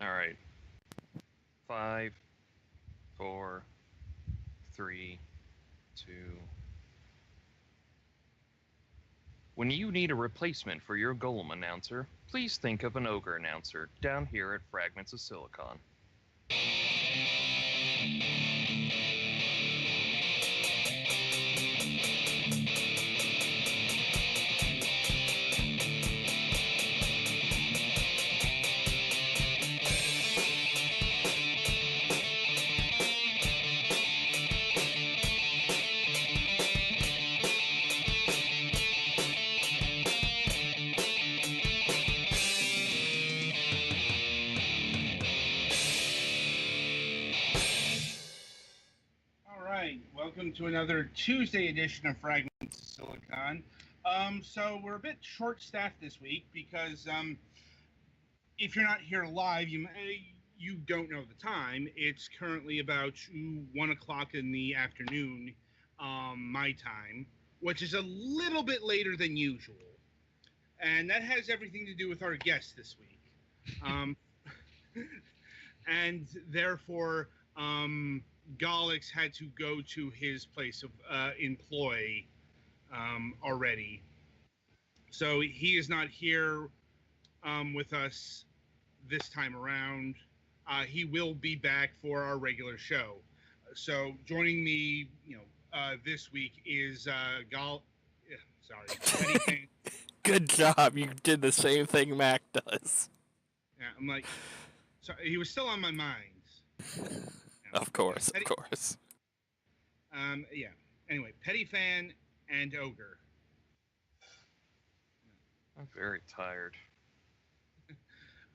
All right. 5, 4, 3, 2. When you need a replacement for your Golem announcer, please think of an Ogre announcer down here at Fragments of Silicon. Welcome to another Tuesday edition of Fragments of Silicon. So we're a bit short-staffed this week because if you're not here live, you don't know the time. It's currently about 1 o'clock in the afternoon, my time, which is a little bit later than usual. And that has everything to do with our guest this week. And therefore, Galix had to go to his place of employ already. So he is not here with us this time around. He will be back for our regular show. So joining me, this week is Sorry. Good job. You did the same thing Mac does. Yeah, I'm like, sorry, he was still on my mind. Of course. Yeah. Anyway, Petty Fan and Ogre. I'm very tired.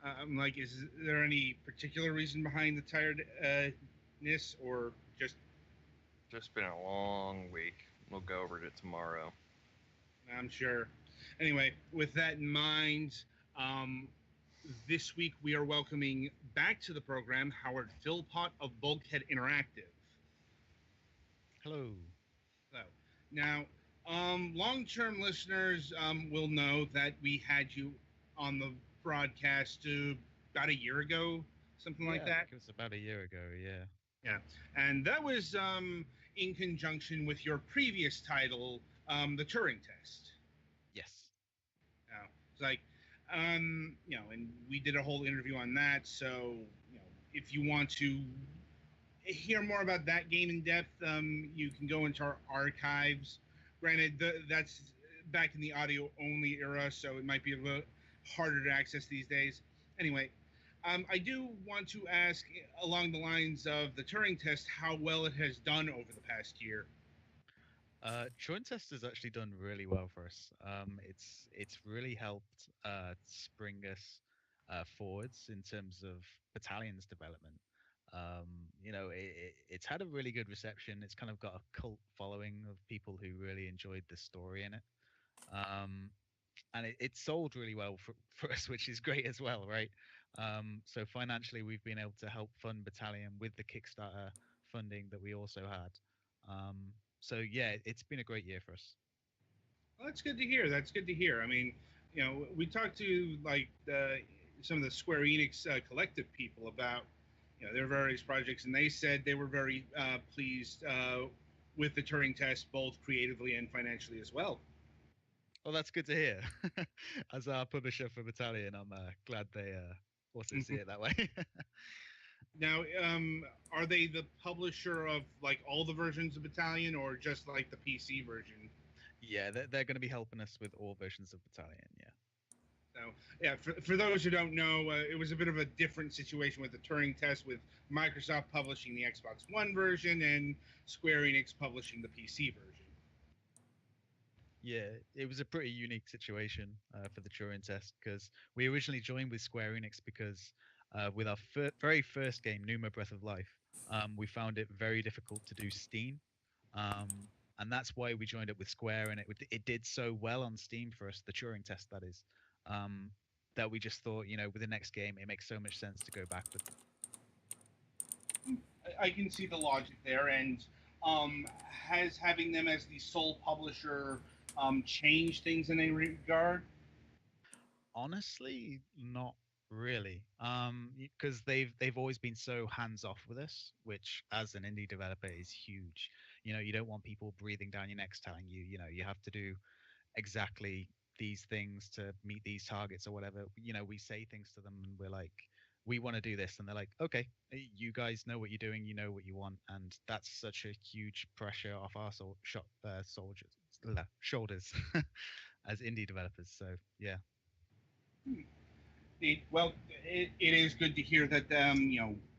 I'm like, is there any particular reason behind the tiredness, or just been a long week. We'll go over it tomorrow. I'm sure. Anyway, with that in mind, this week we are welcoming back to the program Howard Philpott of Bulkhead Interactive. Hello. Now, long-term listeners will know that we had you on the broadcast about a year ago, something like that. I think it was about a year ago, yeah. Yeah, and that was in conjunction with your previous title, the Turing Test. Yes. It's like, and we did a whole interview on that. So, if you want to hear more about that game in depth, you can go into our archives. Granted, that's back in the audio-only era, so it might be a little harder to access these days. Anyway, I do want to ask, along the lines of the Turing Test, how well it has done over the past year. Turing Test has actually done really well for us. It's really helped spring us forwards in terms of Battalion's development. It's had a really good reception. It's kind of got a cult following of people who really enjoyed the story in it. And it sold really well for us, which is great as well, right? So financially, we've been able to help fund Battalion with the Kickstarter funding that we also had. So yeah, it's been a great year for us. Well, that's good to hear. I mean, we talked to some of the Square Enix collective people about their various projects, and they said they were very pleased with the Turing Test, both creatively and financially as well. Well, that's good to hear. As our publisher for Battalion, I'm glad they also see it that way. Now, are they the publisher of all the versions of Battalion, or just like the PC version? Yeah, they're going to be helping us with all versions of Battalion. Yeah. So, yeah, for those who don't know, it was a bit of a different situation with the Turing Test, with Microsoft publishing the Xbox One version and Square Enix publishing the PC version. Yeah, it was a pretty unique situation for the Turing Test, because we originally joined with Square Enix because with our very first game, Numa Breath of Life, we found it very difficult to do Steam. And that's why we joined up with Square, and it did so well on Steam for us, the Turing Test, that is, that we just thought, with the next game, it makes so much sense to go back with them. I can see the logic there, and has having them as the sole publisher changed things in any regard? Honestly, not Really, because they've always been so hands off with us, which as an indie developer is huge. You don't want people breathing down your necks telling you, you have to do exactly these things to meet these targets or whatever. We say things to them and we're like, we want to do this, and they're like, okay, you guys know what you're doing, you know what you want, and that's such a huge pressure off our soldiers shoulders as indie developers. So yeah. Well, it is good to hear that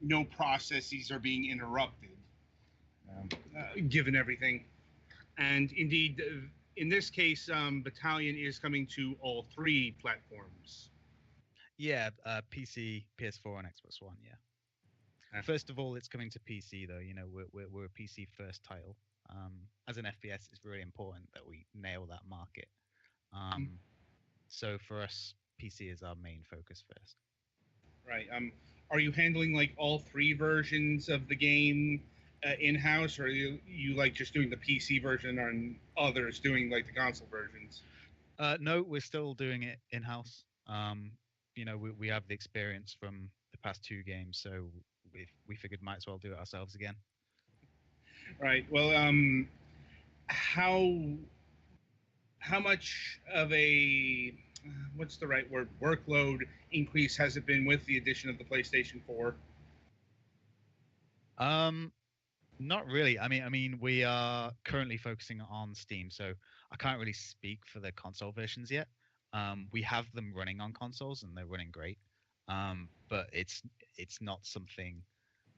no processes are being interrupted, given everything. And indeed, in this case, Battalion is coming to all three platforms. Yeah, PC, PS4, and Xbox One. Yeah. Uh, First of all, it's coming to PC though. We're a PC first title. As an FPS, it's really important that we nail that market. Um, so for us, PC is our main focus first. right. Are you handling like all three versions of the game in house, or are you like just doing the PC version and others doing like the console versions? No, we're still doing it in house. We have the experience from the past two games, so we figured might as well do it ourselves again. Right. Well, how how much of a what's the right word, workload increase has it been with the addition of the PlayStation 4? Um, Not really. I mean, we are currently focusing on Steam, so I can't really speak for the console versions yet. We have them running on consoles, and they're running great. But it's not something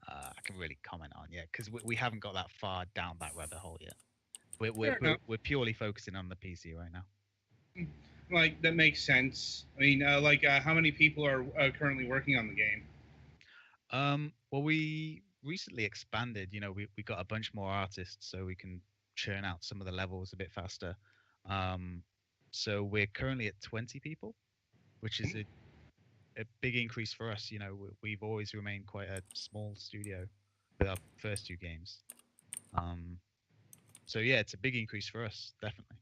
I can really comment on yet because we haven't got that far down that rabbit hole yet. We're we're Fair we're enough. we're purely focusing on the PC right now. Like that makes sense. I mean, how many people are currently working on the game? Well, we recently expanded. We got a bunch more artists, so we can churn out some of the levels a bit faster. Um, so we're currently at 20 people, which is a big increase for us. We've always remained quite a small studio with our first two games. Um, so yeah, it's a big increase for us, definitely.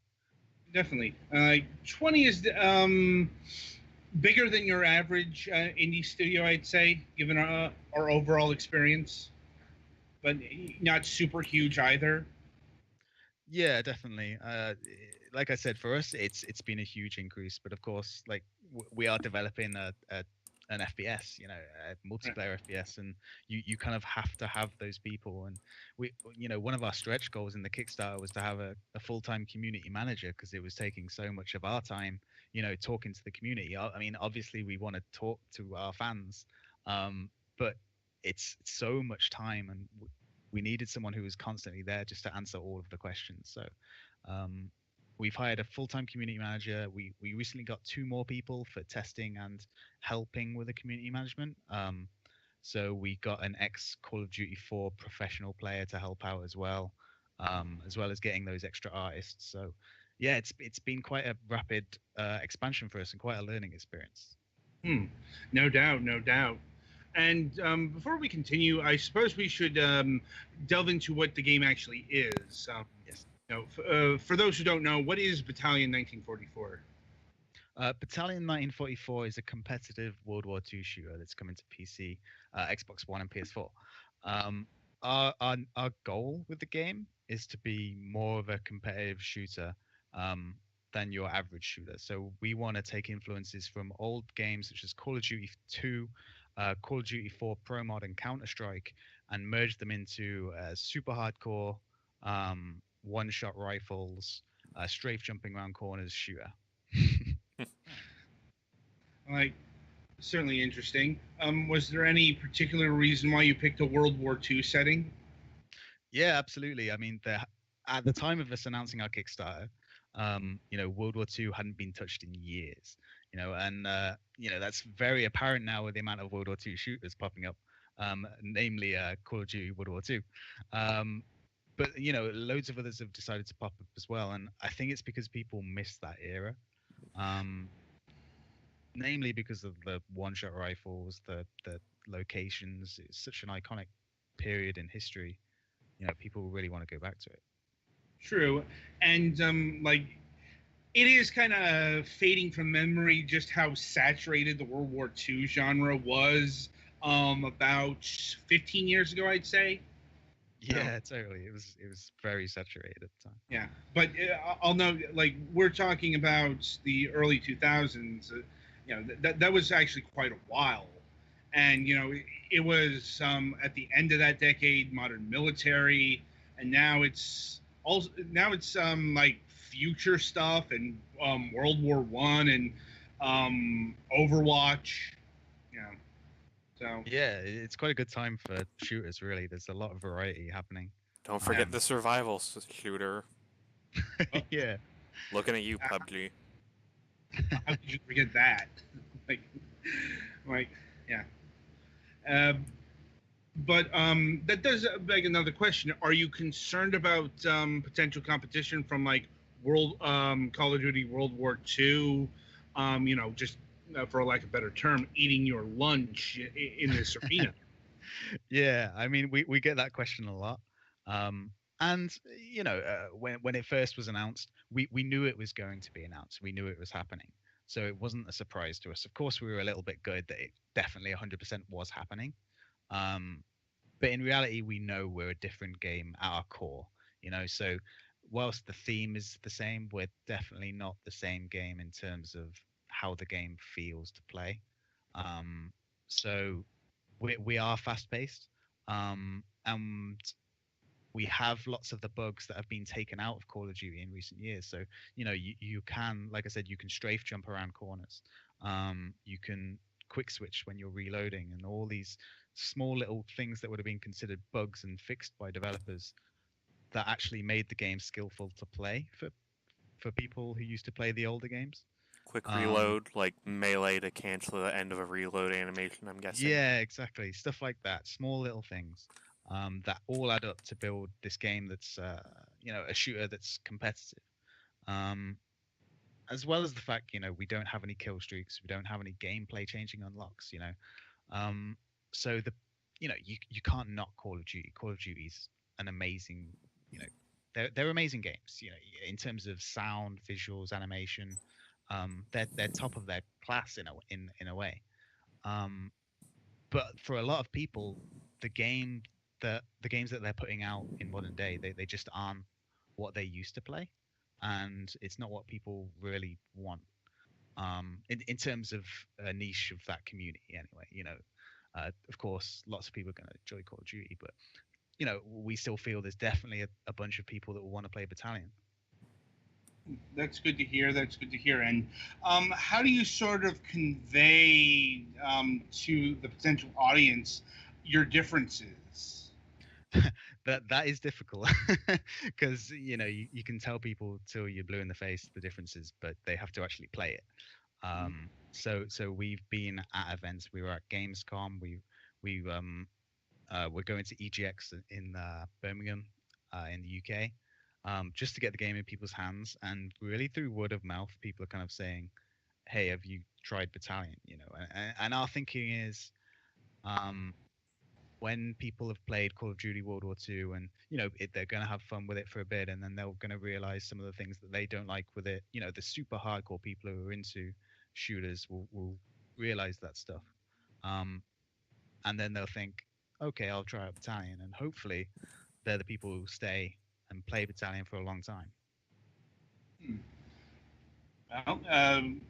Definitely. 20 is bigger than your average indie studio, I'd say, given our overall experience, but not super huge either. Yeah, definitely. Like I said, for us, it's been a huge increase. But of course, like we are developing a an FPS, a multiplayer FPS, and you kind of have to have those people. And one of our stretch goals in the Kickstarter was to have a full-time community manager because it was taking so much of our time, talking to the community. I mean, obviously we want to talk to our fans, but it's so much time, and we needed someone who was constantly there just to answer all of the questions. So um, we've hired a full-time community manager. We recently got two more people for testing and helping with the community management. So we got an ex Call of Duty 4 professional player to help out as well as getting those extra artists. So yeah, it's been quite a rapid expansion for us and quite a learning experience. Hmm. No doubt, no doubt. And before we continue, I suppose we should delve into what the game actually is. Yes. For those who don't know, what is Battalion 1944? Battalion 1944 is a competitive World War II shooter that's coming to PC, Xbox One, and PS4. Um, our goal with the game is to be more of a competitive shooter um, than your average shooter. So we want to take influences from old games such as Call of Duty 2, Call of Duty 4 Pro Mod, and Counter Strike, and merge them into super hardcore one-shot rifles, strafe jumping around corners shooter. Like, certainly interesting. Was there any particular reason why you picked a World War II setting? Yeah, absolutely. I mean, at the time of us announcing our Kickstarter, World War II hadn't been touched in years. And that's very apparent now with the amount of World War II shooters popping up, namely Call of Duty World War II. But loads of others have decided to pop up as well, and I think it's because people miss that era. Um, Namely because of the one-shot rifles, the locations. It's such an iconic period in history. People really want to go back to it. True. And it is kind of fading from memory just how saturated the World War II genre was about 15 years ago, I'd say. No, Yeah, totally. It was very saturated at the time. yeah, but I'll know, like, we're talking about the early 2000s. That was actually quite a while, and it was at the end of that decade, modern military, and now it's like future stuff and World War One and Overwatch. You know, so Yeah, it's quite a good time for shooters. Really, there's a lot of variety happening. Don't forget Um, the survival shooter. uh, yeah, Looking at you, PUBG. how could you forget that? like, like, yeah. Um, But that does beg another question. Are you concerned about potential competition from like World Call of Duty World War II? Just for lack of a better term, eating your lunch in this arena. yeah. I mean, we get that question a lot. Um, and when it first was announced, we knew it was going to be announced. We knew it was happening, so it wasn't a surprise to us. Of course, we were a little bit good that it definitely 100% was happening. Um, but in reality, we know we're a different game at our core. So whilst the theme is the same, we're definitely not the same game in terms of how the game feels to play. So we are fast paced, and we have lots of the bugs that have been taken out of Call of Duty in recent years. So you can, like I said, you can strafe jump around corners. You can quick switch when you're reloading, and all these small little things that would have been considered bugs and fixed by developers that actually made the game skillful to play for people who used to play the older games. Quick Um, reload, like melee to cancel the end of a reload animation, I'm guessing. Yeah, exactly. Stuff like that. Small little things that all add up to build this game that's, a shooter that's competitive. Um, as well as the fact, we don't have any kill streaks, we don't have any gameplay changing unlocks. Um, so you can't knock Call of Duty. Call of Duty's an amazing, you know, they're amazing games. In terms of sound, visuals, animation, they're top of their class in a way. Um, but for a lot of people, the games that they're putting out in modern day, they just aren't what they used to play, and it's not what people really want. In terms of a niche of that community, anyway. Of course, lots of people are going to enjoy Call of Duty, but we still feel there's definitely a bunch of people that will want to play Battalion. That's good to hear. That's good to hear. And how do you sort of convey to the potential audience your differences? That is difficult because you can tell people till you're blue in the face the differences, but they have to actually play it. So we've been at events. We were at Gamescom. We're going to EGX in Birmingham, in the UK, just to get the game in people's hands. And really through word of mouth, people are kind of saying, "Hey, have you tried Battalion?" And our thinking is, um, when people have played Call of Duty World War II, and they're going to have fun with it for a bit, and then they're going to realize some of the things that they don't like with it. The super hardcore people who are into shooters will realize that stuff, um, and then they'll think, okay, I'll try out Battalion, and hopefully they're the people who stay and play Battalion for a long time. Hmm. Well,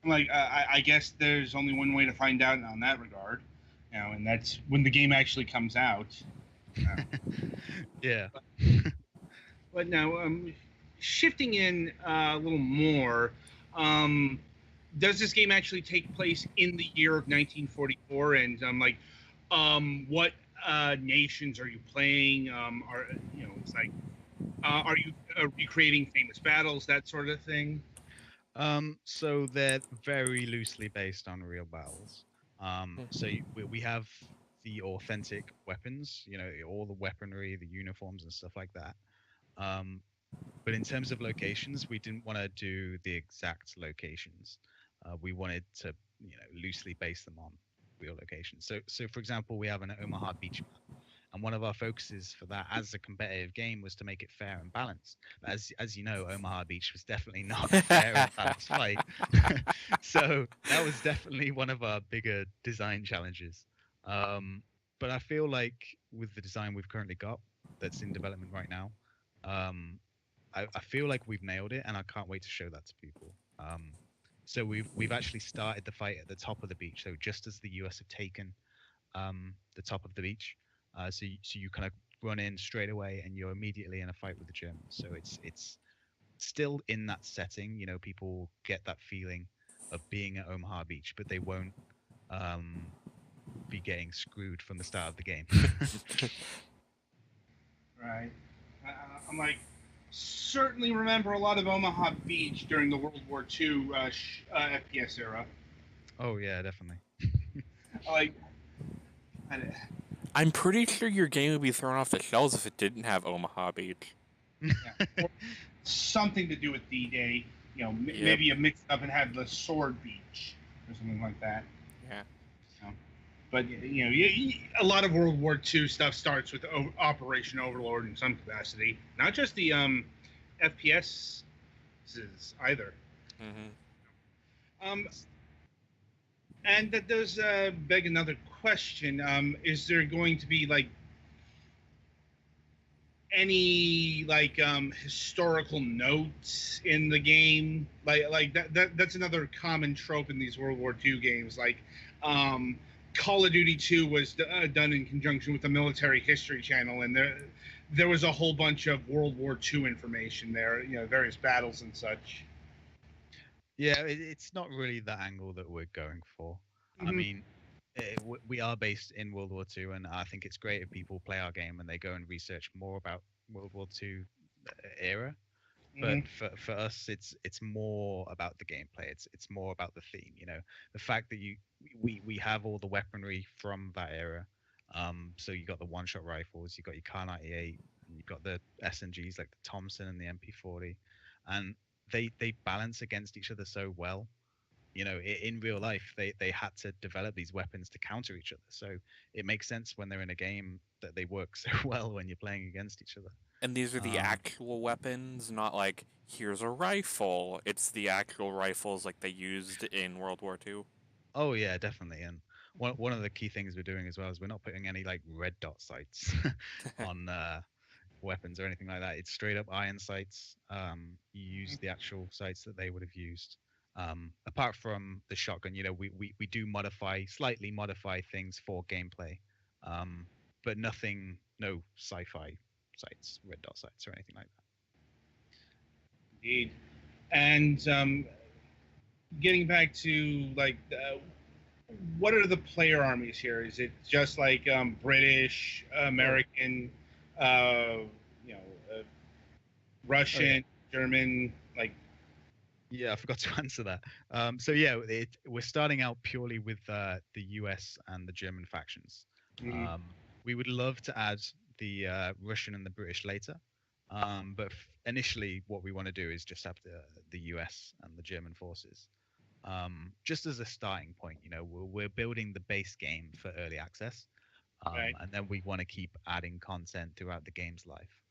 like I guess there's only one way to find out on that regard, and that's when the game actually comes out. Uh, Yeah. but now, shifting in a little more, um, does this game actually take place in the year of 1944? And what nations are you playing? It's like, are you recreating famous battles, that sort of thing? So they're very loosely based on real battles. So we have the authentic weapons, all the weaponry, the uniforms, and stuff like that. Um, but in terms of locations, we didn't want to do the exact locations. We wanted to, loosely base them on real locations. So for example, we have an Omaha beach map, And one of our focuses for that as a competitive game was to make it fair and balanced. But as you know, Omaha Beach was definitely not a fair and balanced fight. So that was definitely one of our bigger design challenges. But I feel like with the design we've currently got that's in development right now, um, I feel like we've nailed it, and I can't wait to show that to people. So we've actually started the fight at the top of the beach. So just as the US have taken the top of the beach, so you kind of run in straight away, and you're immediately in a fight with the Germans. So it's still in that setting. You know, people get that feeling of being at Omaha Beach, but they won't um, be getting screwed from the start of the game. Right. I'm like, certainly remember a lot of Omaha Beach during the World War II FPS era. Oh yeah, definitely. Like, I, I'm pretty sure your game would be thrown off the shelves if it didn't have Omaha Beach. yeah, something to do with D-Day. You know, Yep. maybe you mix it up and have the Sword Beach or something like that. Yeah. You know, but you know, a lot of World War II stuff starts with Operation Overlord in some capacity, not just the FPS either. Mm-hmm. And that does beg another question. Is there going to be like any like historical notes in the game? Like that's another common trope in these World War II games. Like Call of Duty 2 was done in conjunction with the Military History Channel, and there was a whole bunch of World War II information there. You know, various battles and such. Yeah, it's not really the angle that we're going for. I Mhm. mean, we are based in World War II, and I think it's great if people play our game and they go and research more about World War II era. But Mhm. for us, it's more about the gameplay. It's more about the theme. You know, the fact that we have all the weaponry from that era. So you got the one-shot rifles, you got your Kar 98, and you got the SMGs like the Thompson and the MP40, and they balance against each other so well. You know, in real life, they had to develop these weapons to counter each other. So it makes sense when they're in a game that they work so well when you're playing against each other. And these are the Um, actual weapons, not like, here's a rifle. It's the actual rifles like they used in World War II. Oh yeah, definitely. And one of the key things we're doing as well is we're not putting any like red dot sights on weapons or anything like that. It's straight up iron sights. You use the actual sights that they would have used. Apart from the shotgun, you know, we do slightly modify things for gameplay, but nothing, no sci-fi sights, red dot sights or anything like that. Indeed. And getting back to like what are the player armies here? Is it just like British, American, uh, you know, Oh yeah. Russian, German? Like, Yeah, I forgot to answer that. So yeah, we're starting out purely with the US and the German factions. mm, Um, we would love to add the Russian and the British later, but initially, what we want to do is just have the US and the German forces, just as a starting point. You know, we're building the base game for early access, right? and then we want to keep adding content throughout the game's life.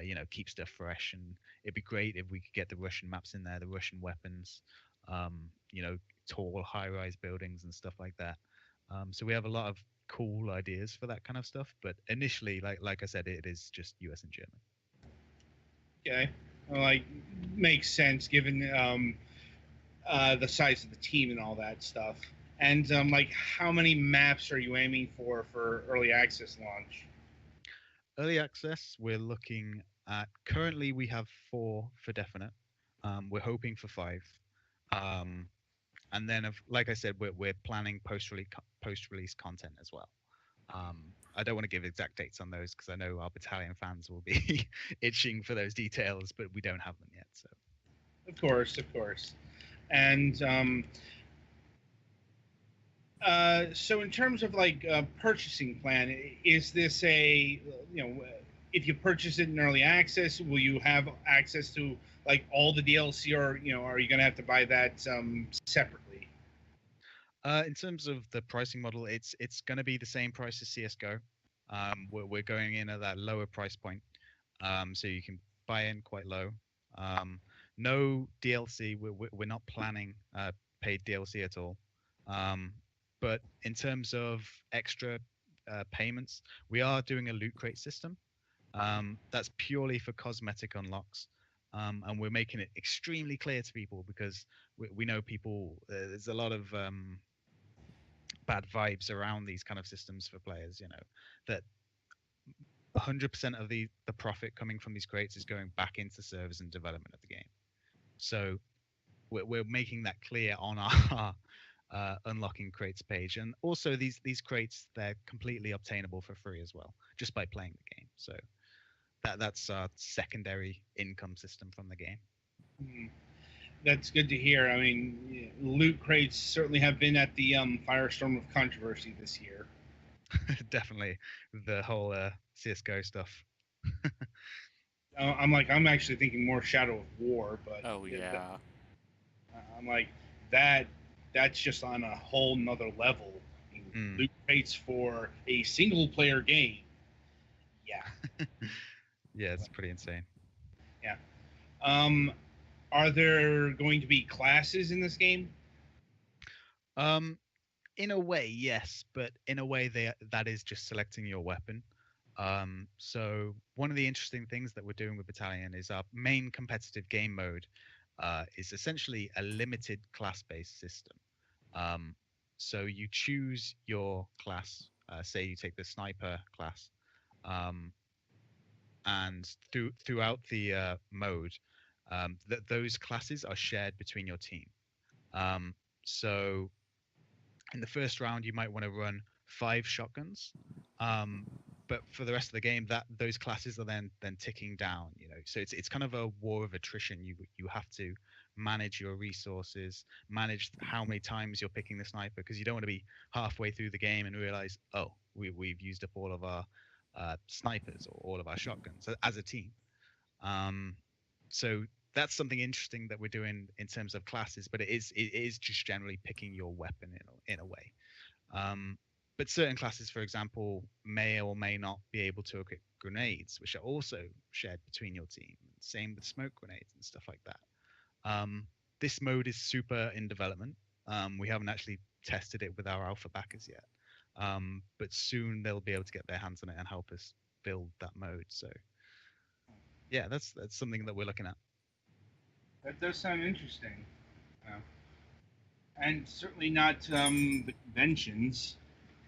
You know, keep stuff fresh, and it'd be great if we could get the Russian maps in there, the Russian weapons, you know, tall, high-rise buildings and stuff like that. So we have a lot of cool ideas for that kind of stuff, but initially, like I said, it is just US and German. Okay, well, like makes sense given the size of the team and all that stuff. And like, how many maps are you aiming for early access launch? Early access, we're looking at currently we have 4 for definite. We're hoping for 5. Um, and then, like I said, we're planning post-release content as well. I don't want to give exact dates on those because I know our battalion fans will be itching for those details, but we don't have them yet. So Of course, of course. And so in terms of like purchasing plan, is this a, you know, if you purchase it in early access, will you have access to like all the DLC, or you know, are you going to have to buy that separately? in terms of the pricing model, it's going to be the same price as CS:GO. We're going in at that lower price point, so you can buy in quite low. Um, no DLC. We're not planning paid DLC at all. Um, but in terms of extra payments, we are doing a loot crate system. That's purely for cosmetic unlocks. And we're making it extremely clear to people because we know people. There's a lot of bad vibes around these kind of systems for players. That 100% of the profit coming from these crates is going back into servers and development of the game. So we're making that clear on our unlocking crates page, and also these crates, they're completely obtainable for free as well, just by playing the game. So that's our secondary income system from the game. Mhm. That's good to hear. I mean, loot crates certainly have been at the firestorm of controversy this year. Definitely the whole CS:GO stuff. I'm actually thinking more Shadow of War, but Oh yeah. I'm like that. That's just on a whole nother level. I mean, Mm. loot crates for a single player game. Yeah, Yeah, it's pretty insane. yeah. Um, are there going to be classes in this game? Um, in a way, yes, but in a way, that is just selecting your weapon. So one of the interesting things that we're doing with Battalion is our main competitive game mode is essentially a limited class-based system. Um, so you choose your class. Say you take the sniper class, um, and throughout the mode, those classes are shared between your team. Um, so in the first round, you might want to run 5 shotguns. Um, but for the rest of the game, that those classes are then ticking down. So it's kind of a war of attrition. You have to manage your resources, manage how many times you're picking the sniper, because you don't want to be halfway through the game and realize, oh, we've used up all of our snipers or all of our shotguns as a team. Um, so that's something interesting that we're doing in terms of classes, but it is just generally picking your weapon in a way. Um, but certain classes, for example, may or may not be able to equip grenades, which are also shared between your team. Same with smoke grenades and stuff like that. This mode is super in development. We haven't actually tested it with our alpha backers yet, but soon they'll be able to get their hands on it and help us build that mode. So yeah, that's something that we're looking at. That does sound interesting. Uh, and certainly not the conventions.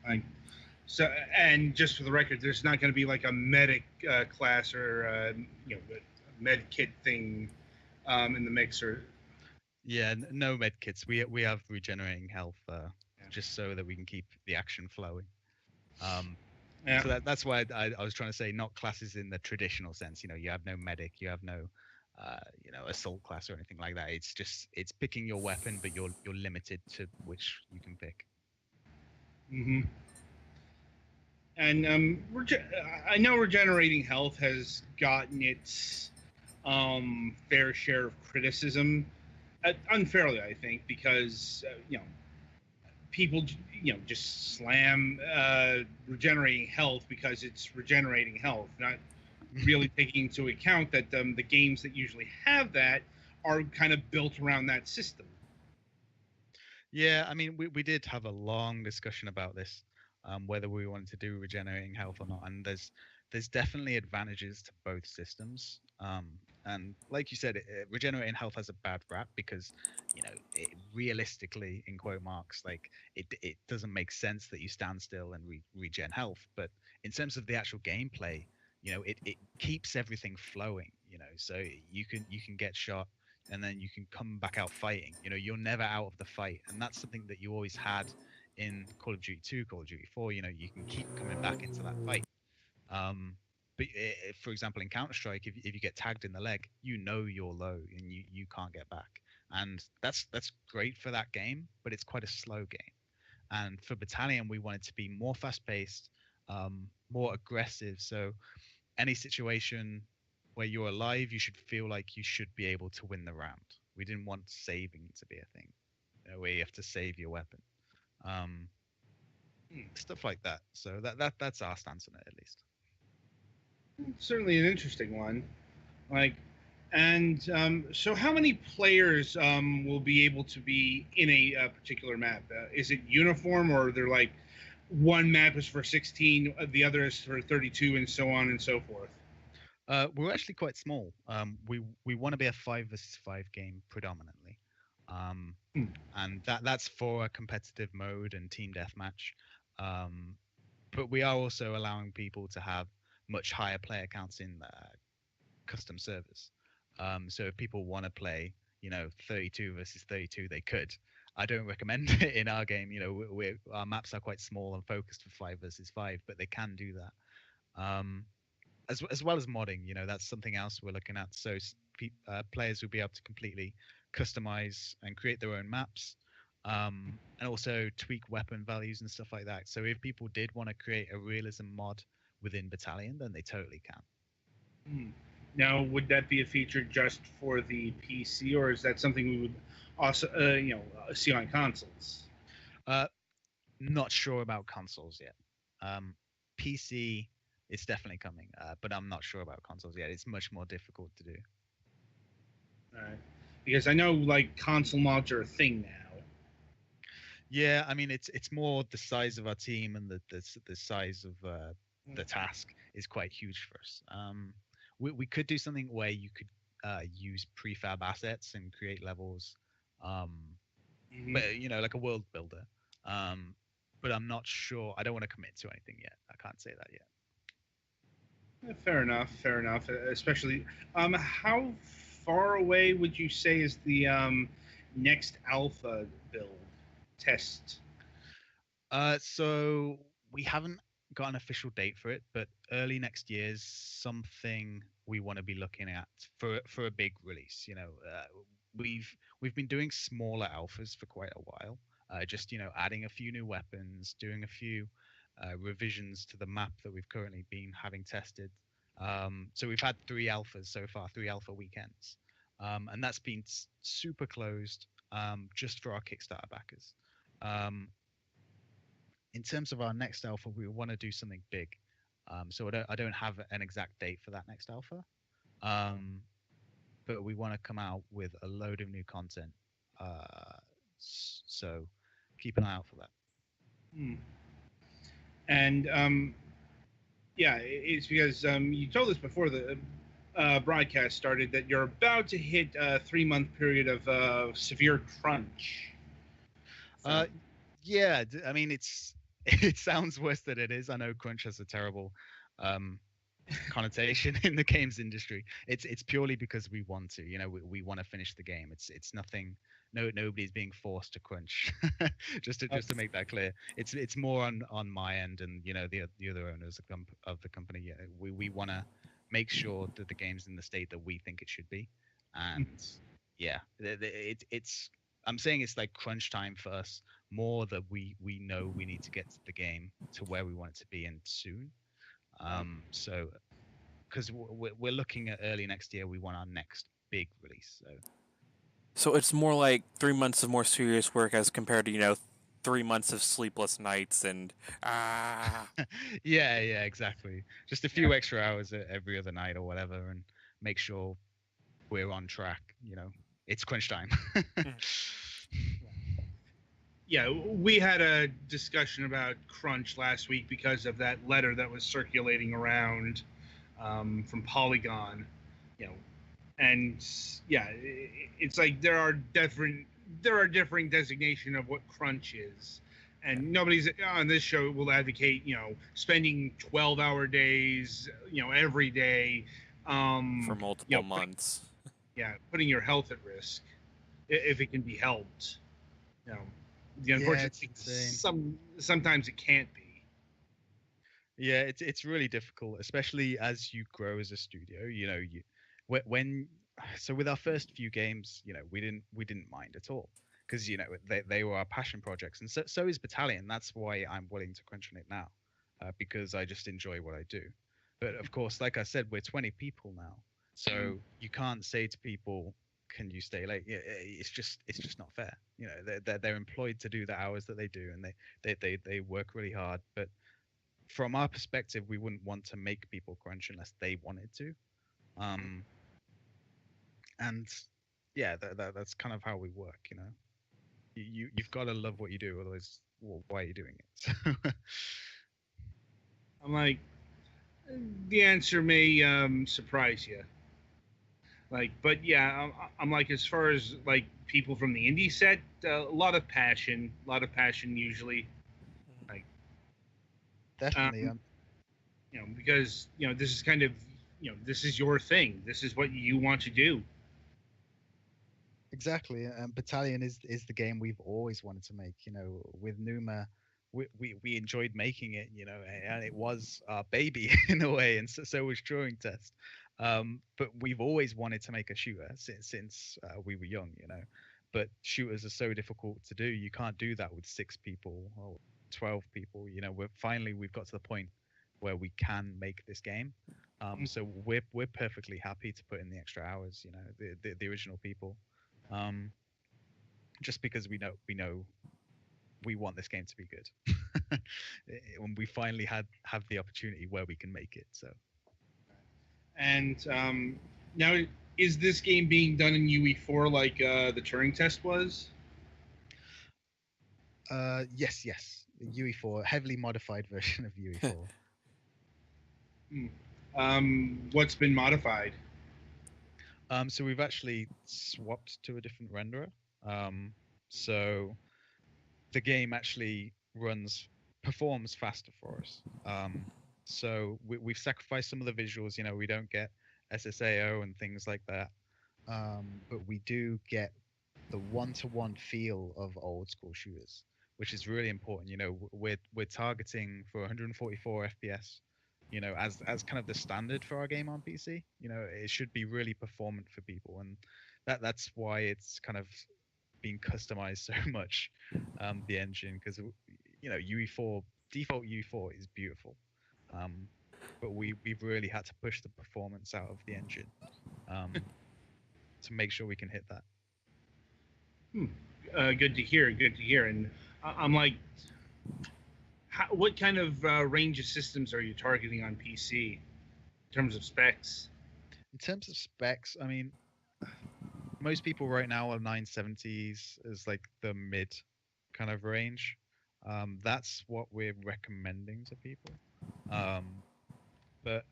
Like, so, and just for the record, there's not going to be like a medic class or a med kit thing in the mix, or Yeah, no med kits. We have regenerating health yeah. just so that we can keep the action flowing. Um, Yeah. so that's why I was trying to say not classes in the traditional sense. You have no medic, you have no assault class or anything like that. It's picking your weapon, but you're limited to which you can pick. Hmm. And I know regenerating health has gotten its fair share of criticism, unfairly, I think, because people just slam regenerating health because it's regenerating health, not really taking into account that the games that usually have that are kind of built around that system. Yeah, I mean, we did have a long discussion about this, whether we wanted to do regenerating health or not, and there's definitely advantages to both systems. And like you said, regenerating health has a bad rap because, realistically, in quote marks, like it doesn't make sense that you stand still and regen health. But in terms of the actual gameplay, it keeps everything flowing. So you can get shot and then you can come back out fighting. You're never out of the fight, and that's something that you always had in Call of Duty 2, Call of Duty 4. You can keep coming back into that fight. Um, but for example, in Counter Strike, if you get tagged in the leg, you're low and you can't get back, and that's great for that game, but it's quite a slow game. And for Battalion, we wanted to be more fast paced, more aggressive. So any situation where you're alive, you should feel like you should be able to win the round. We didn't want saving to be a thing, where you have to save your weapon. Um, stuff like that. So that's our stance on it, at least. Certainly an interesting one. Like, and so how many players will be able to be in a particular map? Is it uniform, or they're like one map is for 16, the other is for 32, and so on and so forth? We're actually quite small. We want to be a 5 versus 5 game predominantly, um, Hmm. and that's for a competitive mode and team deathmatch. Um, but we are also allowing people to have much higher player counts in custom servers. So if people want to play, 32 versus 32, they could. I don't recommend it in our game. Our maps are quite small and focused for 5 versus 5, but they can do that. As well as modding, that's something else we're looking at. So players will be able to completely customize and create their own maps, and also tweak weapon values and stuff like that. So if people did want to create a realism mod within Battalion, then they totally can. Hmm. Now, would that be a feature just for the PC, or is that something we would also, see on consoles? Uh, Not sure about consoles yet. PC is definitely coming, but I'm not sure about consoles yet. It's much more difficult to do. Because I know like console mods are a thing now. Yeah, I mean it's more the size of our team and the size of the task is quite huge for us. We could do something where you could use prefab assets and create levels, um, Mhm. but like a world builder. Um, but I'm not sure. I don't want to commit to anything yet. I can't say that yet. Fair enough. Fair enough. Especially, how far away would you say is the next alpha build test? So we haven't got an official date for it, but early next year's something we want to be looking at for a big release. We've been doing smaller alphas for quite a while, just adding a few new weapons, doing a few revisions to the map that we've currently been having tested. So we've had 3 alphas so far, 3 alpha weekends, and that's been super closed, just for our Kickstarter backers. Um, in terms of our next alpha, we want to do something big. So I don't have an exact date for that next alpha, um, but we want to come out with a load of new content. So keep an eye out for that. Hmm. And yeah, it's because you told us before the broadcast started that you're about to hit a 3 month period of severe crunch. So, Uh, yeah, I mean it sounds worse than it is. I know crunch has a terrible um, connotation in the games industry. It's purely because we want to. We want to finish the game. It's nothing. No, nobody's being forced to crunch. just to make that clear, it's more on my end and the other owners of the company. Yeah, we want to make sure that the game's in the state that we think it should be, and yeah, it's. I'm saying it's like crunch time for us more that we know we need to get the game to where we want it to be and soon. So because we're looking at early next year, we want our next big release. So it's more like 3 months of more serious work as compared to 3 months of sleepless nights and ah. Yeah, exactly. Just a few extra hours every other night or whatever, and make sure we're on track. It's crunch time. yeah, we had a discussion about crunch last week because of that letter that was circulating around from Polygon. You know, and yeah, it's like there are differing designation of what crunch is, and nobody's on this show will advocate spending 12-hour days every day, For um, multiple putting, months. putting your health at risk if it can be helped. You know, the Yeah, unfortunate it's thing is insane. sometimes it can't be. Yeah, it's really difficult, especially as you grow as a studio. When so with our first few games, we didn't mind at all because they were our passion projects, and so is Battalion. That's why I'm willing to crunch on it now, because I just enjoy what I do. But of course, like I said, we're 20 people now, so you can't say to people, can you stay late? Yeah, it's just not fair. You know, they're employed to do the hours that they do, and they work really hard. But from our perspective, we wouldn't want to make people crunch unless they wanted to. Um, and yeah, that's kind of how we work. You know, you've got to love what you do, otherwise, well, why are you doing it? I'm like, the answer may surprise you. Like, but yeah, I'm like, as far as like people from the indie set, a lot of passion usually. Like, Definitely. um, because this is kind of this is your thing. This is what you want to do. Exactly. Battalion is the game we've always wanted to make. You know, with Numa, we enjoyed making it. You know, and it was our baby in a way, and so was Turing Test. But we've always wanted to make a shooter since we were young. You know, but shooters are so difficult to do. You can't do that with 6 people or 12 people. You know, we've got to the point where we can make this game. So we're perfectly happy to put in the extra hours. You know, the original people, um, just because we know we want this game to be good. When we finally have the opportunity where we can make it. So And now, is this game being done in UE4 like the Turing Test was? yes, UE4, heavily modified version of UE4. Hmm. What's been modified? So we've actually swapped to a different renderer. So the game actually performs faster for us. So we've sacrificed some of the visuals. You know, we don't get SSAO and things like that, but we do get the one-to-one feel of old school shooters, which is really important. You know, we're targeting for 144 FPS. You know, as kind of the standard for our game on PC. You know, it should be really performant for people, and that's why it's kind of been customized so much, the engine, because you know UE4 default UE4 is beautiful, um, but we've really had to push the performance out of the engine, um, to make sure we can hit that. Hmm. Good to hear. Good to hear. And I'm like, what kind of range of systems are you targeting on PC in terms of specs? In terms of specs, I mean, most people right now are 970s as like the mid kind of range. That's what we're recommending to people. But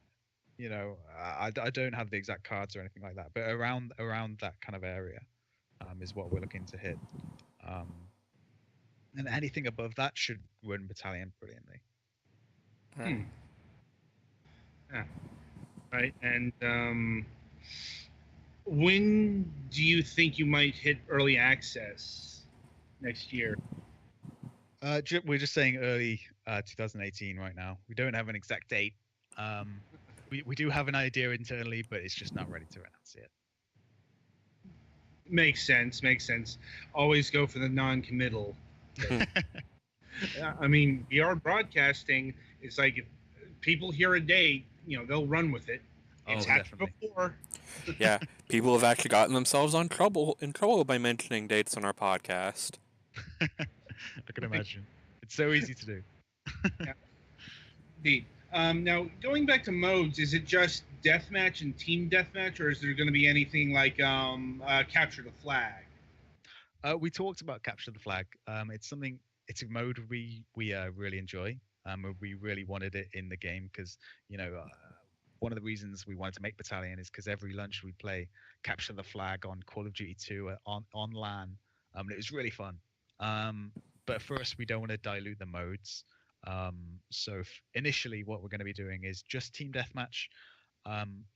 you know, I don't have the exact cards or anything like that, but around that kind of area, is what we're looking to hit. Um, and anything above that should run Battalion brilliantly. Hmm. Yeah. Right. And when do you think you might hit early access next year? We're just saying early 2018 right now. We don't have an exact date. Um, we do have an idea internally, but it's just not ready to announce yet. Makes sense. Makes sense. Always go for the non-committal. I mean, VR broadcasting is like, if people hear a date, they'll run with it. It's happened Definitely. before. Yeah, people have actually gotten themselves in trouble by mentioning dates on our podcast. I can imagine. It's so easy to do. Yeah, indeed. Now, going back to modes, is it just deathmatch and team deathmatch, or is there going to be anything like capture the flag? We talked about capture the flag. It's a mode we really enjoy. We really wanted it in the game because one of the reasons we wanted to make Battalion is because every lunch we play capture the flag on Call of Duty 2 on LAN. And it was really fun. But first, we don't want to dilute the modes. So initially, what we're going to be doing is just team deathmatch,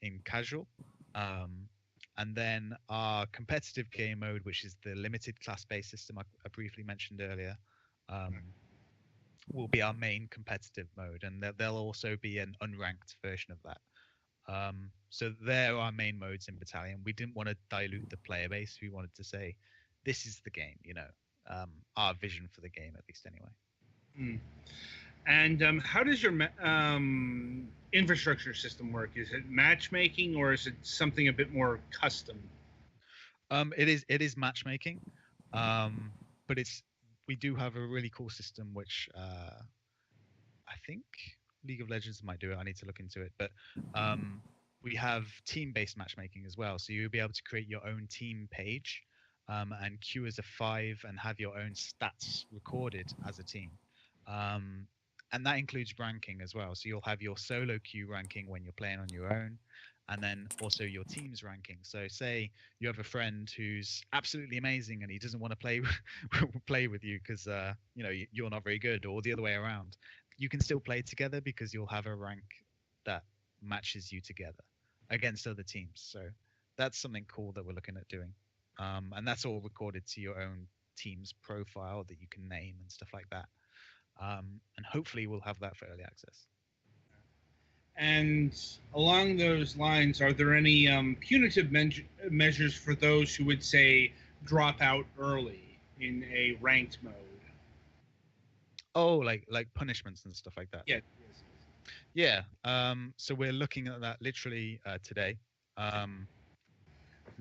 in casual. And then our competitive game mode, which is the limited class-based system I briefly mentioned earlier, will be our main competitive mode, and there'll also be an unranked version of that. So they're our main modes in Battalion. We didn't want to dilute the player base. We wanted to say, this is the game, our vision for the game, at least anyway. Mm. And how does your infrastructure system work? Is it matchmaking, or is it something a bit more custom? It is matchmaking, but we do have a really cool system which I think League of Legends might do it. I need to look into it, but we have team-based matchmaking as well. So you'll be able to create your own team page and queue as a five and have your own stats recorded as a team. Um, and that includes ranking as well. So you'll have your solo queue ranking when you're playing on your own, and then also your team's ranking. So say you have a friend who's absolutely amazing and he doesn't want to play play with you because you're not very good, or the other way around. You can still play together because you'll have a rank that matches you together against other teams. So that's something cool that we're looking at doing. And that's all recorded to your own team's profile that you can name and stuff like that. And hopefully we'll have that for early access. And along those lines, are there any punitive measures for those who would say drop out early in a ranked mode? Oh, like punishments and stuff like that. Yes. Yeah. So we're looking at that literally today.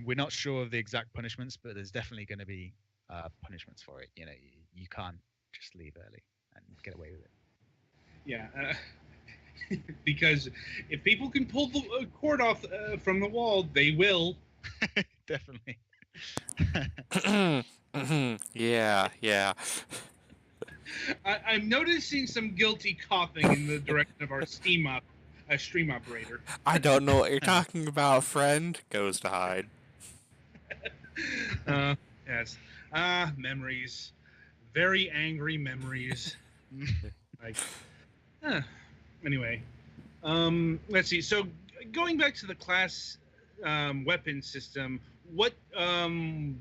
We're not sure of the exact punishments, but there's definitely going to be punishments for it. You can't just leave early and get away with it. Yeah. Because if people can pull the cord off from the wall, they will. Definitely. Yeah. I'm noticing some guilty coughing in the direction of our stream operator. I don't know what you're talking about, friend. Goes to hide. Yes. Memories. Very angry memories. Like, anyway. Let's see. So, going back to the class weapon system, what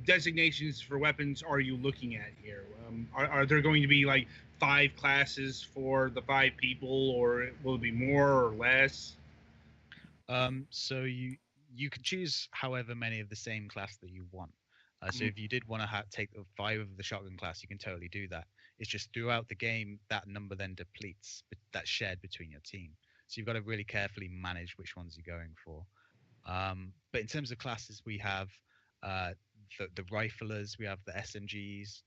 designations for weapons are you looking at here? Are there going to be like 5 classes for the 5 people, or will it be more or less? So you can choose however many of the same class that you want. So if you did want to take 5 of the shotgun class, you can totally do that. It's just throughout the game that number then depletes, but that's shared between your team. So you've got to really carefully manage which ones you're going for. But in terms of classes, we have the riflers, we have the SMGs,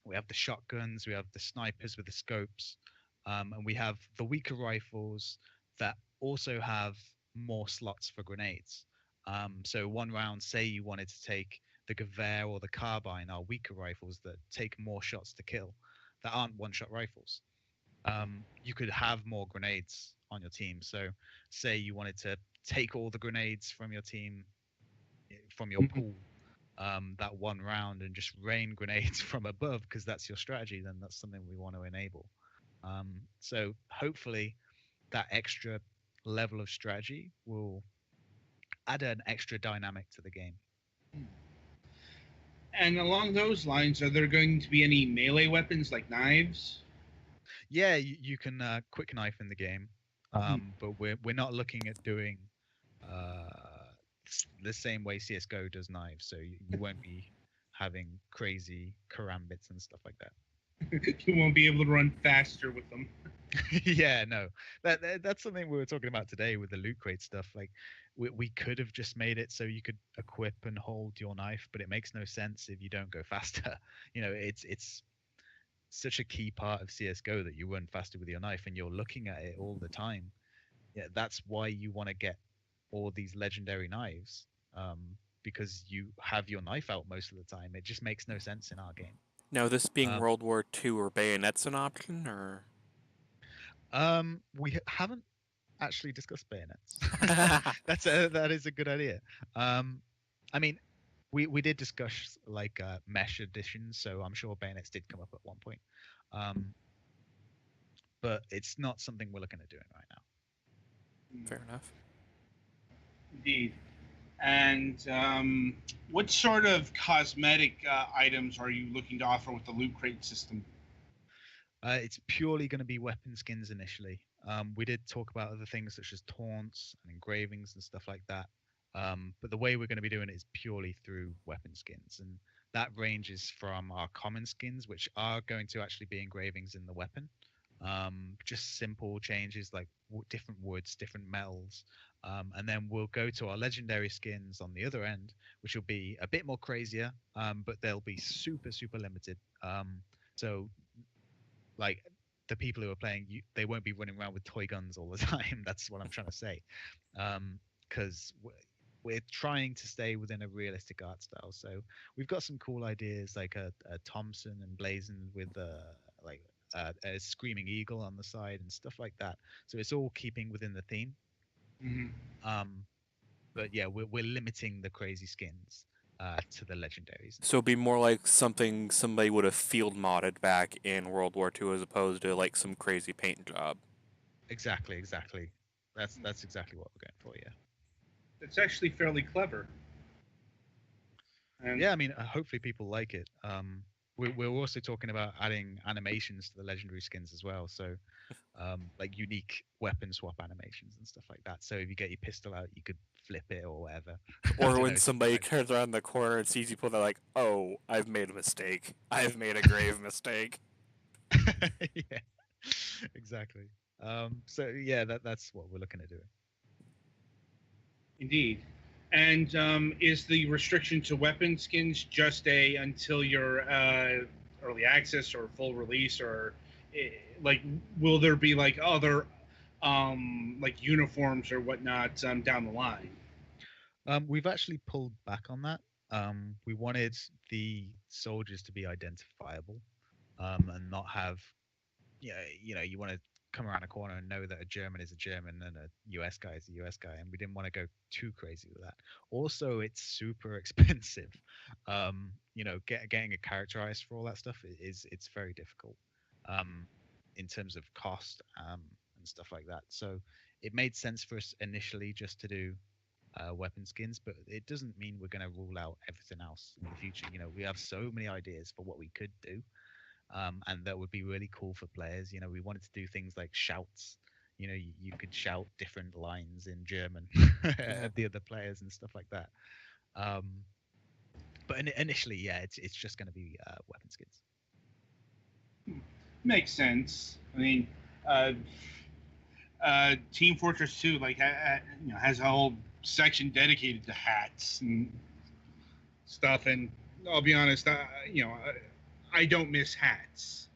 we have the shotguns, we have the snipers with the scopes, and we have the weaker rifles that also have more slots for grenades. So one round, say you wanted to take the Gewehr or the carbine, are weaker rifles that take more shots to kill, that aren't one-shot rifles. You could have more grenades on your team. So say you wanted to take all the grenades from your team, from your pool, that one round, and just rain grenades from above because that's your strategy, then that's something we want to enable. So hopefully that extra level of strategy will add an extra dynamic to the game. And along those lines, are there going to be any melee weapons like knives? Yeah, you can quick knife in the game, but we're not looking at doing the same way CS:GO does knives. So you won't be having crazy karambits and stuff like that. You won't be able to run faster with them. Yeah, no, that's something we were talking about today with the loot crate stuff. Like we could have just made it so you could equip and hold your knife, but it makes no sense if you don't go faster. It's such a key part of CS:GO that you run faster with your knife and you're looking at it all the time. Yeah, that's why you want to get all these legendary knives, because you have your knife out most of the time. It just makes no sense in our game. Now, this being World War II, are bayonets an option, or? We haven't actually discussed bayonets. That is a good idea. I mean, we did discuss like mesh editions, so I'm sure bayonets did come up at one point. But it's not something we're looking at doing right now. Fair enough. Indeed. And what sort of cosmetic items are you looking to offer with the loot crate system? It's purely going to be weapon skins initially. We did talk about other things such as taunts and engravings and stuff like that. But the way we're going to be doing it is purely through weapon skins. And that ranges from our common skins, which are going to actually be engravings in the weapon. Just simple changes like different woods, different metals, And then we'll go to our legendary skins on the other end, which will be a bit more crazier, but they'll be super, super limited. So, like, the people who are playing, they won't be running around with toy guns all the time. That's what I'm trying to say. Because we're trying to stay within a realistic art style. So we've got some cool ideas like a Thompson emblazoned with like a screaming eagle on the side and stuff like that. So it's all keeping within the theme. Mhm. But yeah, we're limiting the crazy skins to the legendaries. So it'd be more like something somebody would have field modded back in World War II as opposed to like some crazy paint job. Exactly. That's exactly what we're going for. Yeah. It's actually fairly clever. And Yeah, I mean, hopefully people like it. We're also talking about adding animations to the legendary skins as well. So, like unique weapon swap animations and stuff like that. So if you get your pistol out, you could flip it or whatever. I Or don't when know, somebody something turns around the corner and sees you pull, they're like, "Oh, I've made a mistake. I've made a grave mistake." like yeah, exactly. So yeah, that's what we're looking at doing. indeed. And is the restriction to weapon skins just a until your early access or full release, or like will there be like other like uniforms or whatnot down the line? We've actually pulled back on that. We wanted the soldiers to be identifiable, and not have, you want to come around a corner and know that a German is a German and a US guy is a US guy, and we didn't want to go too crazy with that. Also, it's super expensive. Getting a characterized for all that stuff it's very difficult, um, in terms of cost, and stuff like that. So it made sense for us initially just to do weapon skins, but it doesn't mean we're going to rule out everything else in the future. We have so many ideas for what we could do, and that would be really cool for players. We wanted to do things like shouts. You could shout different lines in German Yeah. at the other players and stuff like that. Um, but initially, yeah, it's just going to be weapon skins. Makes sense. I mean, uh, Team Fortress 2 like has a whole section dedicated to hats and stuff, and I'll be honest, I don't miss hats.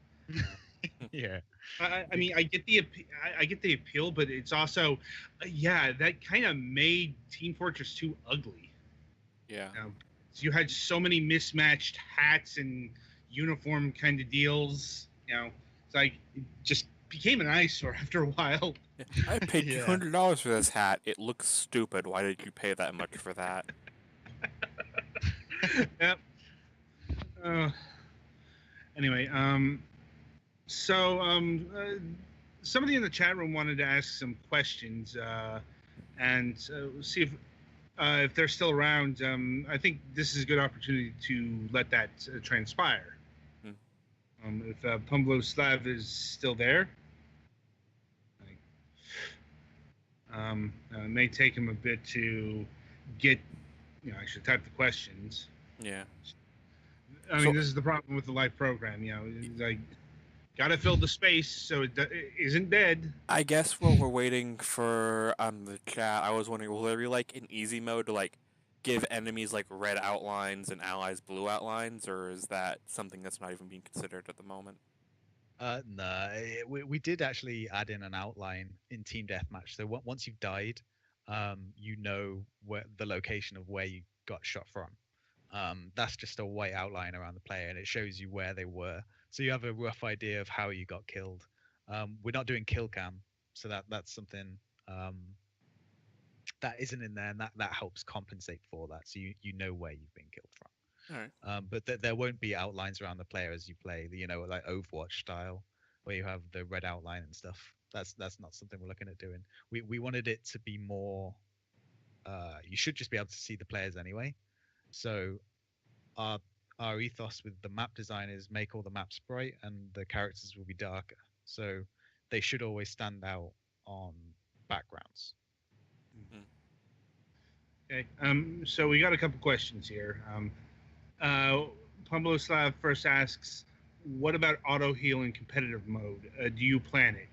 Yeah. I mean, I get the appeal, but it's also, yeah, that kind of made Team Fortress 2 ugly. Yeah. So you had so many mismatched hats and uniform kind of deals. It's like it just became an eyesore after a while. I paid Yeah. $200 for this hat. It looks stupid. Why did you pay that much for that? Yep. Anyway, so somebody in the chat room wanted to ask some questions, and see if they're still around. I think this is a good opportunity to let that transpire. If Pumblo Slav is still there, it may take him a bit to get, actually type the questions. Yeah. I mean, this is the problem with the live program. Like, gotta fill the space so it isn't dead. I guess while we're waiting for the chat, I was wondering, will there be like an easy mode to like give enemies like red outlines and allies blue outlines, or is that something that's not even being considered at the moment? No, we did actually add in an outline in Team Deathmatch. So once you've died, you know where the location of where you got shot from. That's just a white outline around the player, and it shows you where they were. So you have a rough idea of how you got killed. We're not doing kill cam, so that's something that isn't in there, and that helps compensate for that. So you know where you've been killed from. All right. But there won't be outlines around the player as you play. Like Overwatch style, where you have the red outline and stuff. That's not something we're looking at doing. We wanted it to be more. You should just be able to see the players anyway. So our ethos with the map design is make all the maps bright and the characters will be darker. So they should always stand out on backgrounds. Okay. So we got a couple questions here. Pumblo Slav first asks, "What about auto heal in competitive mode? Do you plan it?"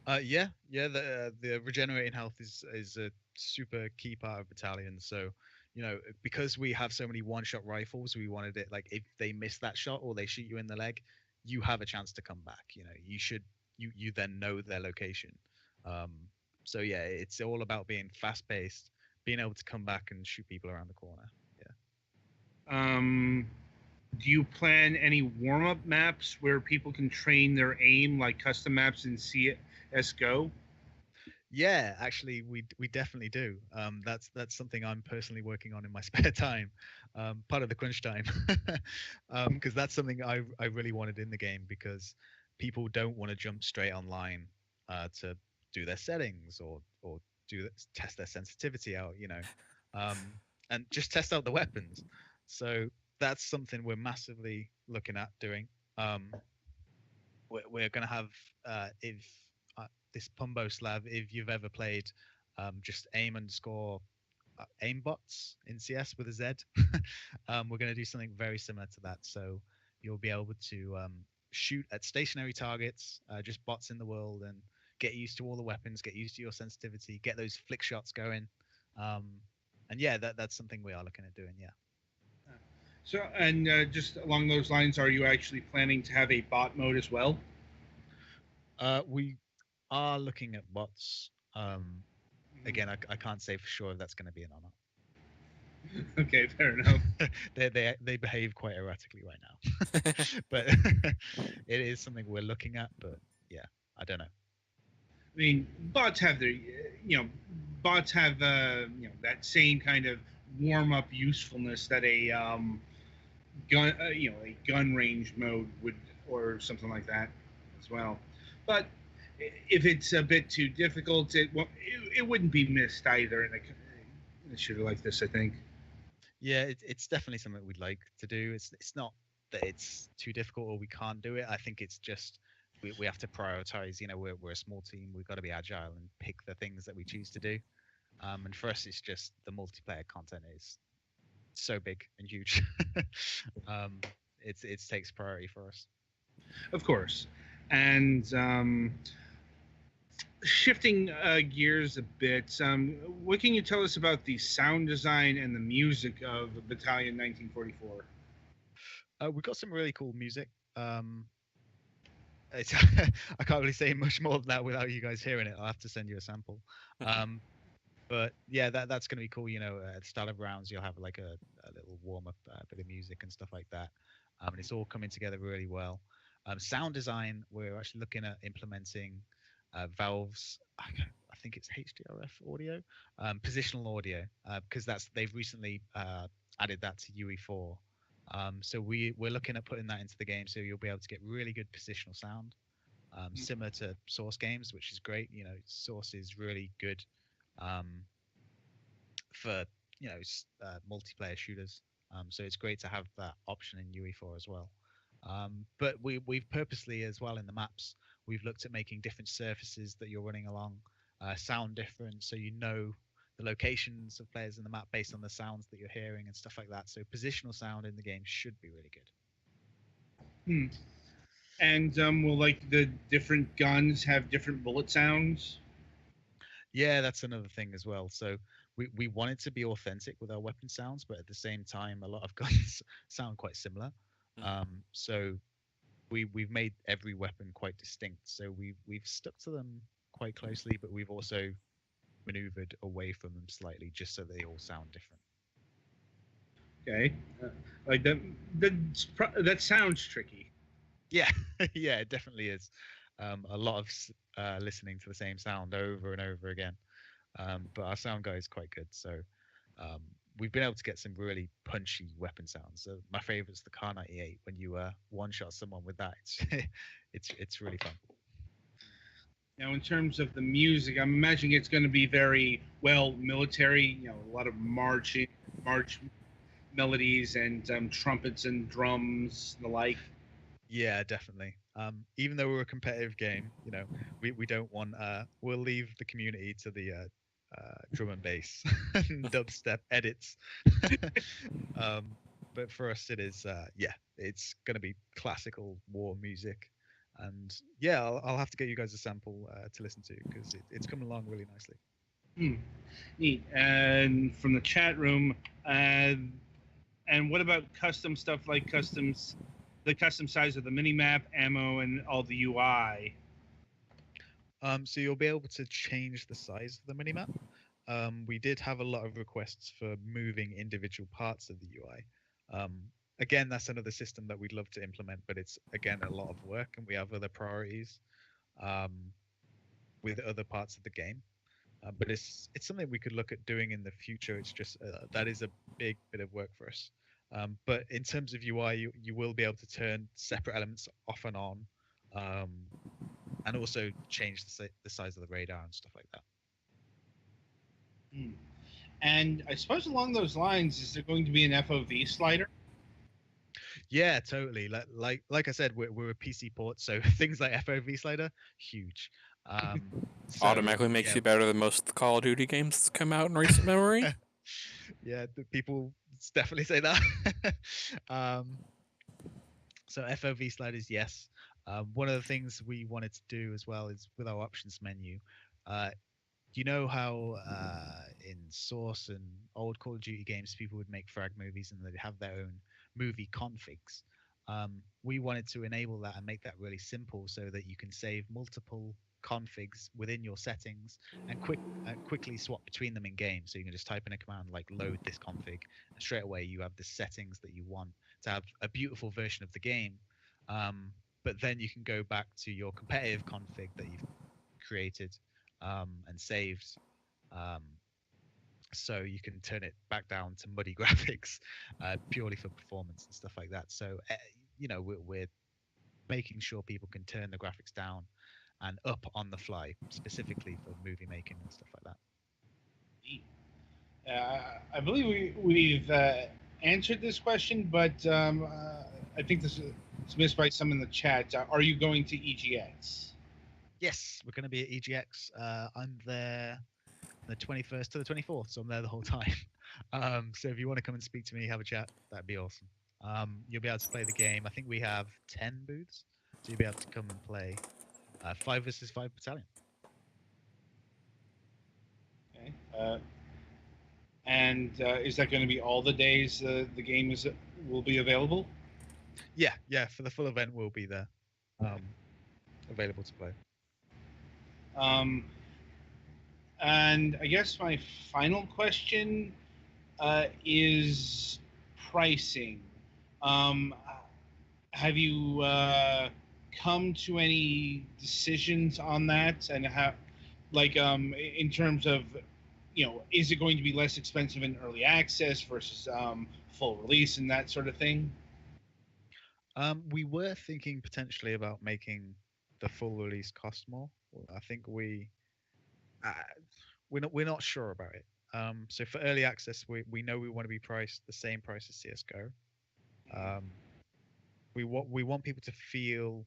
Yeah. The regenerating health is a super key part of battalions. So, because we have so many one-shot rifles, we wanted it like if they miss that shot or they shoot you in the leg, you have a chance to come back. You then know their location. Um, so yeah, it's all about being fast-paced, being able to come back and shoot people around the corner. Yeah. Um, do you plan any warm up maps where people can train their aim, like custom maps in CS:GO? Yeah, actually, we definitely do. That's something I'm personally working on in my spare time, part of the crunch time, because that's something I really wanted in the game because people don't want to jump straight online to do their settings or test their sensitivity out, um, and just test out the weapons. So that's something we're massively looking at doing. Um, we're going to have if this Pumbo Slav, if you've ever played just aim underscore aimbots in CS with a Z, we're going to do something very similar to that. So you'll be able to shoot at stationary targets, just bots in the world, and get used to all the weapons, get used to your sensitivity, get those flick shots going. Um, and yeah, that's something we are looking at doing. Yeah. So, and just along those lines, are you actually planning to have a bot mode as well? We are looking at bots. Again, I can't say for sure if that's going to be an honor. Okay, fair enough. They behave quite erratically right now, but it is something we're looking at. But yeah, I don't know. I mean, bots have their, bots have, that same kind of warm up usefulness that a gun, a gun range mode would, or something like that, as well. But if it's a bit too difficult, it wouldn't be missed either in a shooter like this, I think. Yeah, it's definitely something we'd like to do. It's not that it's too difficult or we can't do it. I think it's just we have to prioritize. We're a small team. We've got to be agile and pick the things that we choose to do. And for us, it's just the multiplayer content is so big and huge. um, it takes priority for us. Of course. And shifting gears a bit, what can you tell us about the sound design and the music of Battalion 1944? We got some really cool music. It's I can't really say much more than that without you guys hearing it. I'll have to send you a sample. Um, but yeah, that's going to be cool. At the start of rounds, you'll have like a little warm up bit of music and stuff like that. And it's all coming together really well. Sound design, we're actually looking at implementing Valve's, I think it's HDRF audio, positional audio, because they've recently added that to UE4. So we're looking at putting that into the game, so you'll be able to get really good positional sound, similar to Source games, which is great. Source is really good um, for multiplayer shooters. So it's great to have that option in UE4 as well. But we've purposely as well in the maps, we've looked at making different surfaces that you're running along sound different, so the locations of players in the map based on the sounds that you're hearing and stuff like that. So positional sound in the game should be really good. Hmm. And will like the different guns have different bullet sounds? Yeah, that's another thing as well. So we wanted to be authentic with our weapon sounds, but at the same time, a lot of guns sound quite similar. So we've made every weapon quite distinct. So we've stuck to them quite closely, but we've also maneuvered away from them slightly just so they all sound different. Okay, like that sounds tricky. Yeah, yeah, it definitely is. A lot of listening to the same sound over and over again. But our sound guy is quite good, so um, we've been able to get some really punchy weapon sounds. So my favorite is the Kar 98. When you one shot someone with that, it's really fun. Now, in terms of the music, I'm imagining it's going to be very well military. A lot of march melodies, and trumpets and drums and the like. Yeah, definitely. Even though we're a competitive game, we don't want. We'll leave the community to the drum and bass and dubstep edits. um, but for us, it is. Yeah, it's going to be classical war music. And yeah, I'll have to get you guys a sample to listen to because it's coming along really nicely. Neat. And from the chat room, and what about custom stuff like the custom size of the minimap, ammo, and all the UI? So you'll be able to change the size of the minimap. We did have a lot of requests for moving individual parts of the UI. Again, that's another system that we'd love to implement, but it's again a lot of work, and we have other priorities with other parts of the game. But it's something we could look at doing in the future. It's just that is a big bit of work for us. But in terms of UI, you will be able to turn separate elements off and on, and also change the size of the radar and stuff like that. And I suppose along those lines, is there going to be an FOV slider? Yeah, totally. Like I said, we're a PC port, so things like FOV slider, huge. So, Automatically makes yeah. you better than most Call of Duty games that's come out in recent memory. Yeah, the people definitely say that. So FOV sliders, yes. One of the things we wanted to do as well is with our options menu. You know how in Source and old Call of Duty games, people would make frag movies and they'd have their own movie configs. We wanted to enable that and make that really simple so that you can save multiple configs within your settings and quickly swap between them in game. So you can just type in a command like load this config, and straight away you have the settings that you want to have a beautiful version of the game. But then you can go back to your competitive config that you've created and saved, so you can turn it back down to muddy graphics purely for performance and stuff like that. So we're making sure people can turn the graphics down and up on the fly, specifically for movie making and stuff like that. I believe we've answered this question, but I think this is missed by some in the chat. Are you going to EGX? Yes, we're going to be at EGX. I'm there the 21st to the 24th, so I'm there the whole time. So if you want to come and speak to me, have a chat, that'd be awesome. You'll be able to play the game. I think we have 10 booths, so you'll be able to come and play 5 versus 5 battalion. Okay. And is that going to be all the days the game will be available? Yeah. For the full event, we'll be there, available to play. And I guess my final question is pricing. Have you come to any decisions on that, and how, like, in terms of, is it going to be less expensive in early access versus full release and that sort of thing? We were thinking potentially about making the full release cost more. I think we're not sure about it. So for early access, we know we want to be priced the same price as CS:GO. We want people to feel.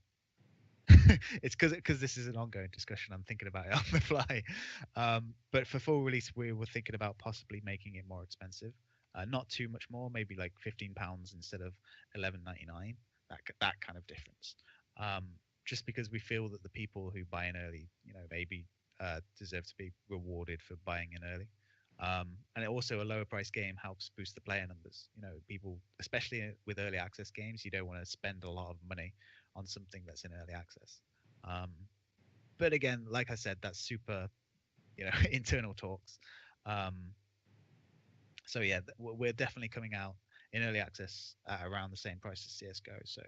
It's because this is an ongoing discussion. I'm thinking about it on the fly. But for full release, we were thinking about possibly making it more expensive. Not too much more, maybe like £15 instead of $11.99. That kind of difference. Just because we feel that the people who buy in early, maybe deserve to be rewarded for buying in early. And it also, a lower price game helps boost the player numbers. People, especially with early access games, you don't want to spend a lot of money on something that's in early access. But again, like I said, that's super, internal talks. So yeah, we're definitely coming out in early access at around the same price as CS:GO, so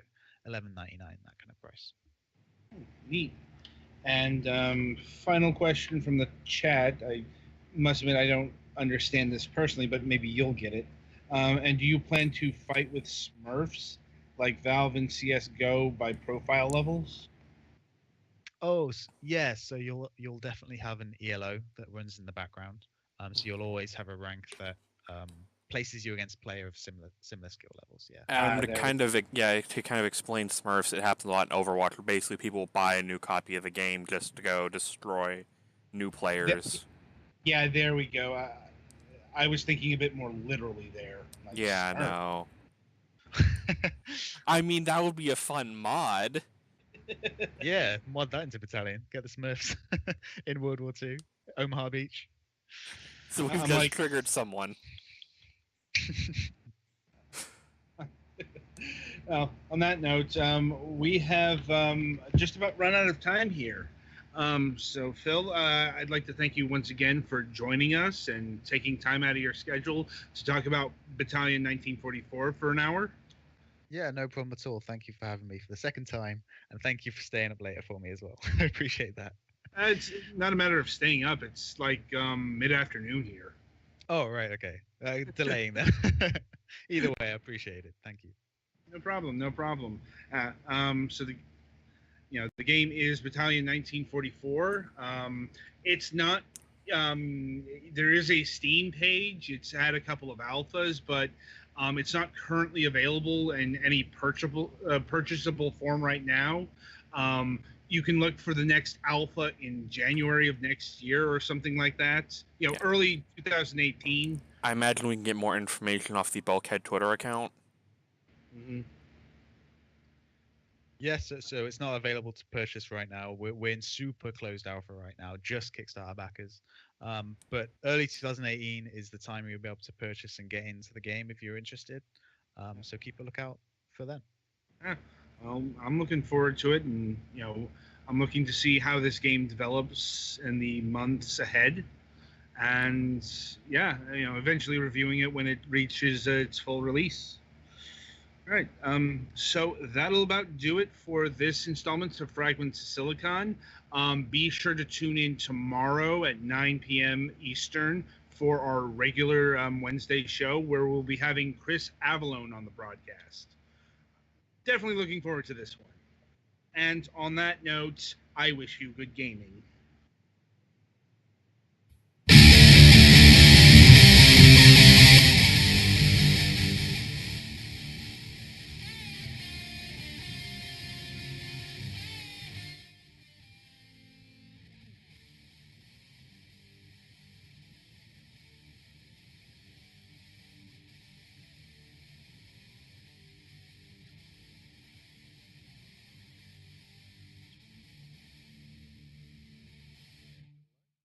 $11.99, that kind of price. Neat. And final question from the chat. I must admit I don't understand this personally, but maybe you'll get it. And do you plan to fight with Smurfs like Valve and CS:GO by profile levels? Oh, yeah. So you'll definitely have an ELO that runs in the background. So you'll always have a rank that places you against player of similar skill levels. Yeah. And to kind of explain Smurfs, it happens a lot in Overwatch, where basically people buy a new copy of the game just to go destroy new players. Yeah, there we go. I was thinking a bit more literally there. Like yeah, Smurf. no. I mean, that would be a fun mod. Yeah, mod that into Battalion. Get the Smurfs in World War II. Omaha Beach. So we've I'm just like- triggered someone. Well, on that note, we have just about run out of time here. So, Phil, I'd like to thank you once again for joining us and taking time out of your schedule to talk about Battalion 1944 for an hour. Yeah, no problem at all. Thank you for having me for the second time, and thank you for staying up later for me as well. I appreciate that. It's not a matter of staying up. It's like mid-afternoon here. Oh, right, okay. Delaying that. Either way, I appreciate it. Thank you. No problem. No problem. So the game is Battalion 1944. It's not. There is a Steam page. It's had a couple of alphas, but it's not currently available in any purchasable form right now. You can look for the next alpha in January of next year or something like that. Yeah. Early 2018. I imagine we can get more information off the Bulkhead Twitter account. Mm-hmm. Yes, so it's not available to purchase right now. We're in super closed alpha right now, just Kickstarter backers. But early 2018 is the time you'll be able to purchase and get into the game if you're interested. So keep a lookout for them. Yeah. Well, I'm looking forward to it, and I'm looking to see how this game develops in the months ahead, and eventually reviewing it when it reaches its full release. All right. So that'll about do it for this installment of Fragments of Silicon. Be sure to tune in tomorrow at 9 p.m. Eastern for our regular Wednesday show, where we'll be having Chris Avalone on the broadcast. Definitely looking forward to this one. And on that note, I wish you good gaming.